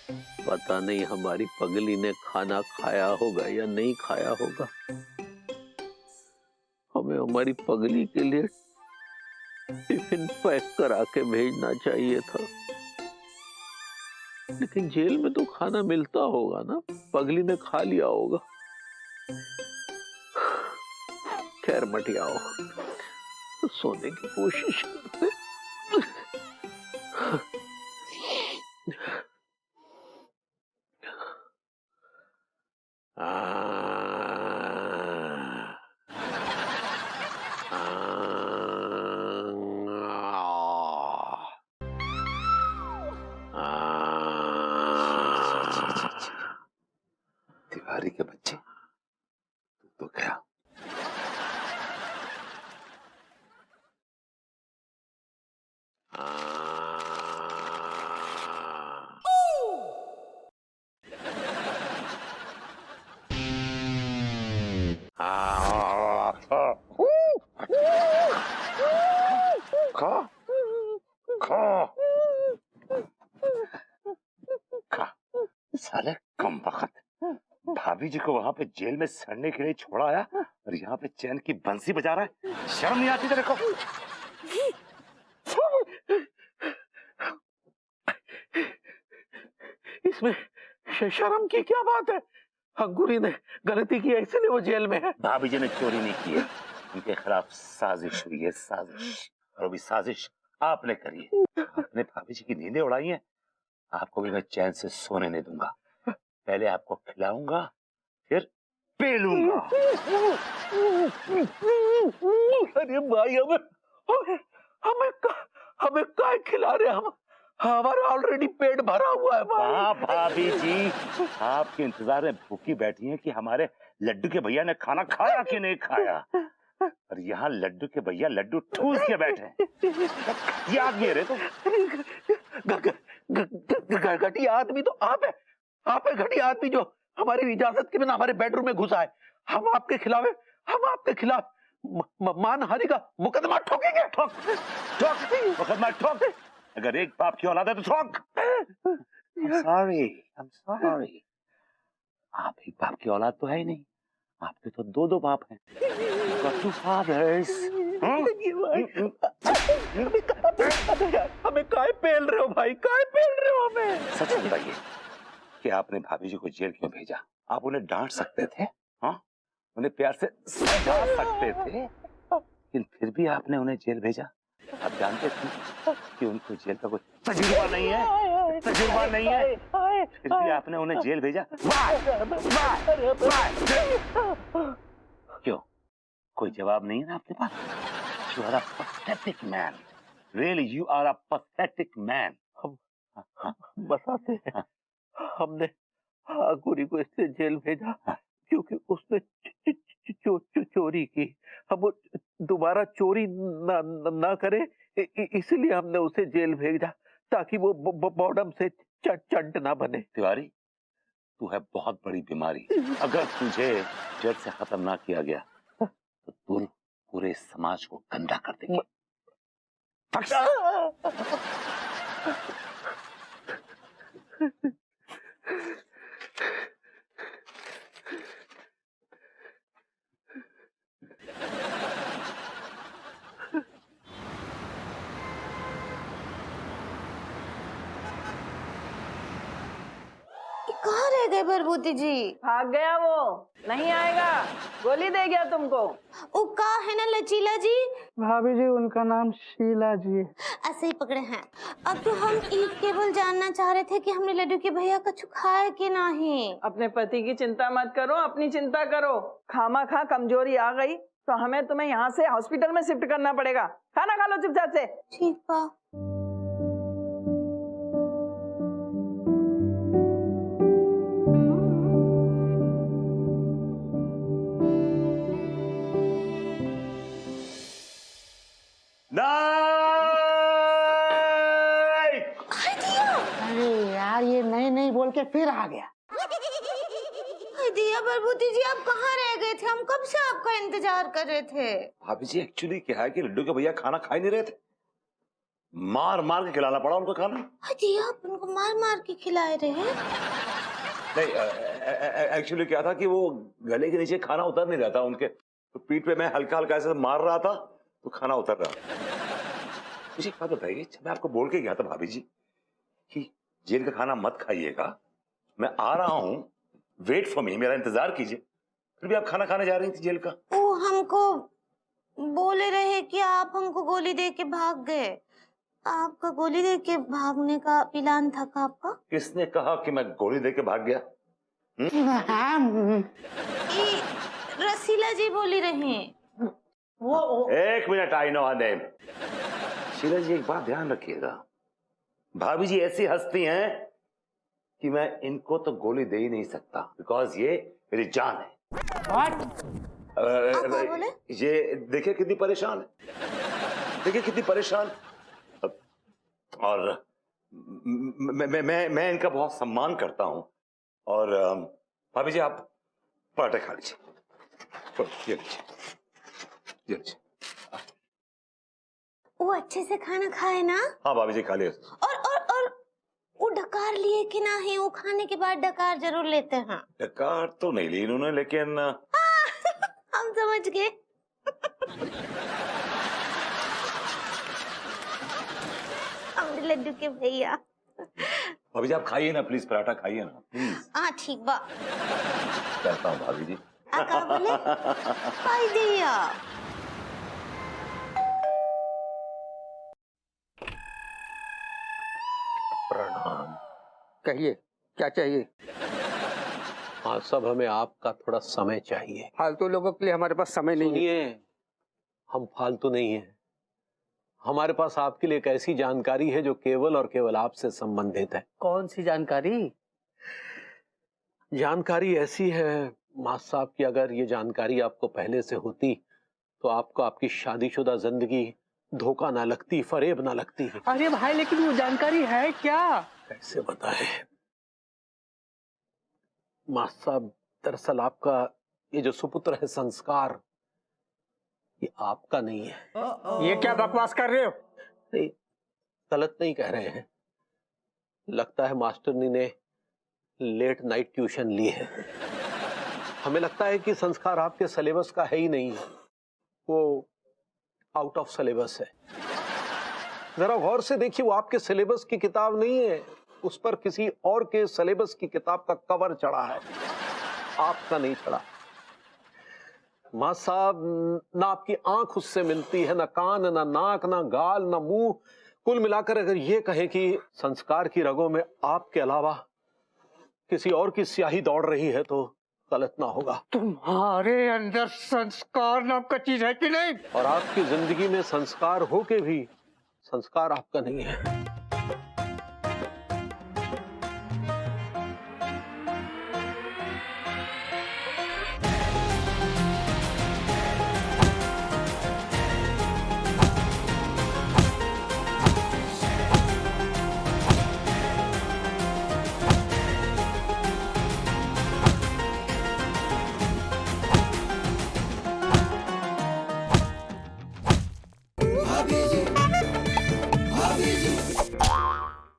पता नहीं हमारी पगली ने खाना खाया होगा या नहीं खाया होगा। हमें हमारी पगली के लिए टिफिन पैक करा के भेजना चाहिए था, लेकिन जेल में तो खाना मिलता होगा ना, पगली ने खा लिया होगा। खैर मत आओ, सोने की कोशिश करते। तिवारी के बच्चे, तू तो गया। खा खा खा। साले कम वक्त भाभी जी को वहां पे जेल में सड़ने के लिए छोड़ा आया और यहाँ पे चैन की बंसी बजा रहा है। शर्म नहीं आती तेरे को? इसमें शर्म की क्या बात है? अंकुरी ने गलती की है इसलिए वो जेल में है। भाभी जी ने चोरी नहीं की है, उनके खिलाफ साजिश हुई है, साजिश। और अभी साजिश आपने करी है, आपने भाभी जी की नींदें उड़ाई हैं। आपको भी मैं चैन से सोने नहीं दूंगा। पहले आपको खिलाऊंगा, फिर पेलूंगा। अरे भाई हमें हमें हमें काय खिला रहे हम? हमारा ऑलरेडी पेट भरा हुआ है भाई। हाँ भाभी जी, आपके इंतजार में भूखी बैठी हैं कि हमारे लड्डू के भैया ने खाना खाया कि नहीं खाया। और यहाँ लड्डू के भैया लड्डू ठूस के बैठे। याद नहीं रहे तो घटिया आदमी तो आप है। आप है घटिया आदमी जो हमारी इजाजत के बिना हमारे बेडरूम में घुसा है। हम आपके खिलाफ मानहानि का मुकदमा ठोकेंगे। ठोक ठोक मुकदमा ठोक। अगर एक बाप की औलाद है तो ठोक। I'm sorry। आप एक बाप की औलाद तो है ही नहीं, आपके तो दो बाप हैं। Got two fathers। हमें काय पेल रहे हो भाई? काय पेल रहे हो हमें? सच बताइए कि आपने भाभी जी को जेल क्यों भेजा? आप उन्हें डांट सकते थे, हाँ, उन्हें प्यार से समझा सकते थे, लेकिन फिर भी आपने उन्हें जेल भेजा। आप जानते थे कि उनको जेल का कोई तजुर्बा नहीं है, फिर भी आपने उन्हें जेल भेजा। क्यों? कोई जवाब नहीं है ना आपके पास? You are a pathetic man. Really, you are a pathetic man। हम बताते हैं, हमने अंकुरी को इससे जेल भेजा क्योंकि उसने चोरी की। हम वो दोबारा चोरी ना करे, इसलिए हमने उसे जेल भेजा ताकि वो बॉर्डम से चंट ना बने। तिवारी, तू है बहुत बड़ी बीमारी। अगर तुझे जेल से खत्म ना किया गया तो तू पूरे समाज को गंदा कर देगी। कहाँ रह गए भरभूति जी? भाग गया, वो नहीं आएगा, गोली दे गया तुमको। वो का है ना लचीला जी? भाभी जी उनका नाम शीला जी है। ऐसे ही पकड़े हैं। अब तो हम केवल जानना चाह रहे थे कि हमने लड्डू के भैया कछु खाया कि नहीं। अपने पति की चिंता मत करो, अपनी चिंता करो। खामा खा कमजोरी आ गई तो हमें तुम्हें यहाँ से हॉस्पिटल में शिफ्ट करना पड़ेगा। खाना खा लो चुपचाप से। ठीक बा। अरे यार ये नहीं बोल के फिर आ गया। दिया भरभूति जी, आप कहाँ रह गए थे? हम कब से आपका इंतजार कर रहे थे। भाभी जी एक्चुअली क्या है कि लड्डू के भैया खाना खा ही नहीं रहे थे। मार मार के खिलाना पड़ा उनको खाना। जी आप उनको मार मार के खिलाए रहे हैं? नहीं, एक्चुअली क्या था कि वो गले के नीचे खाना उतर नहीं रहा था उनके, तो पीठ पे मैं हल्का हल्का ऐसे मार रहा था तो खाना उतर रहा। मुझे एक बात बताइए, मैं आपको बोल के गया था भाभी जी कि जेल का खाना मत खाइएगा, मैं आ रहा हूं, वेट फॉर मी, मेरा इंतजार कीजिए, फिर भी आप खाना खाने जा रही थी जेल का। वो हमको बोले रहे कि आप हमको गोली दे के भाग गए। आपका गोली दे के भागने का प्लान था का आपका? किसने कहा कि मैं गोली दे के भाग गया? ये रसीला जी बोली रही। वो एक minute, I know her name. Sheela ji एक बात ध्यान रखिएगा, भाभी जी ऐसी हस्ती हैं कि मैं इनको तो गोली दे ही नहीं सकता, बिकॉज ये मेरी जान है। क्या बोले? ये देखिए कितनी परेशान है, देखिए कितनी परेशान, और मैं इनका बहुत सम्मान करता हूं। और भाभी जी आप पराठे खा लीजिए, ये लीजिए, ये लीजिए। वो अच्छे से खाना खाए ना? हाँ भाभी जी खा लिया। और वो डकार लिए कि नहीं? वो खाने के बाद डकार जरूर लेते हैं। डकार तो नहीं ली इन्होंने, लेकिन हम समझ गए। हमारे लड्डू के भैया। भाभी जी आप खाइए ना प्लीज, पराठा खाइए ना प्लीज। हाँ ठीक बा। कहता हूँ भाभी जी। क्या बोले? खाई दिया। प्रणाम। कहिए क्या चाहिए? हाँ सब हमें आपका थोड़ा समय चाहिए। फालतू लोगों के लिए हमारे पास समय नहीं है। सुनिए, हम फालतू नहीं हैं, हमारे पास आपके लिए एक ऐसी जानकारी है जो केवल और केवल आपसे संबंधित है। कौन सी जानकारी? जानकारी ऐसी है मास्टर साहब कि अगर ये जानकारी आपको पहले से होती तो आपको आपकी शादीशुदा जिंदगी धोखा ना लगती, फरेब ना लगती। अरे भाई लेकिन वो जानकारी है क्या? कैसे बताएं मास्टर साहब, दरअसल आपका ये जो सुपुत्र है संस्कार, ये आपका नहीं है। ये क्या बकवास कर रहे हो? नहीं, गलत नहीं कह रहे हैं, लगता है मास्टरनी ने लेट नाइट ट्यूशन ली है। हमें लगता है कि संस्कार आपके सिलेबस का है ही नहीं, वो आउट ऑफ सिलेबस है। जरा गौर से देखिए, वो आपके सिलेबस की किताब नहीं है, उस पर किसी और के सिलेबस की किताब का कवर चढ़ा है, आपका नहीं चढ़ा। मां साहब, ना आपकी आंख उससे मिलती है, ना कान, ना नाक, ना गाल, ना मुंह। कुल मिलाकर अगर ये कहें कि संस्कार की रगों में आपके अलावा किसी और की स्याही दौड़ रही है तो गलत ना होगा। तुम्हारे अंदर संस्कार नाम का चीज है कि नहीं? और आपकी जिंदगी में संस्कार हो के भी संस्कार आपका नहीं है।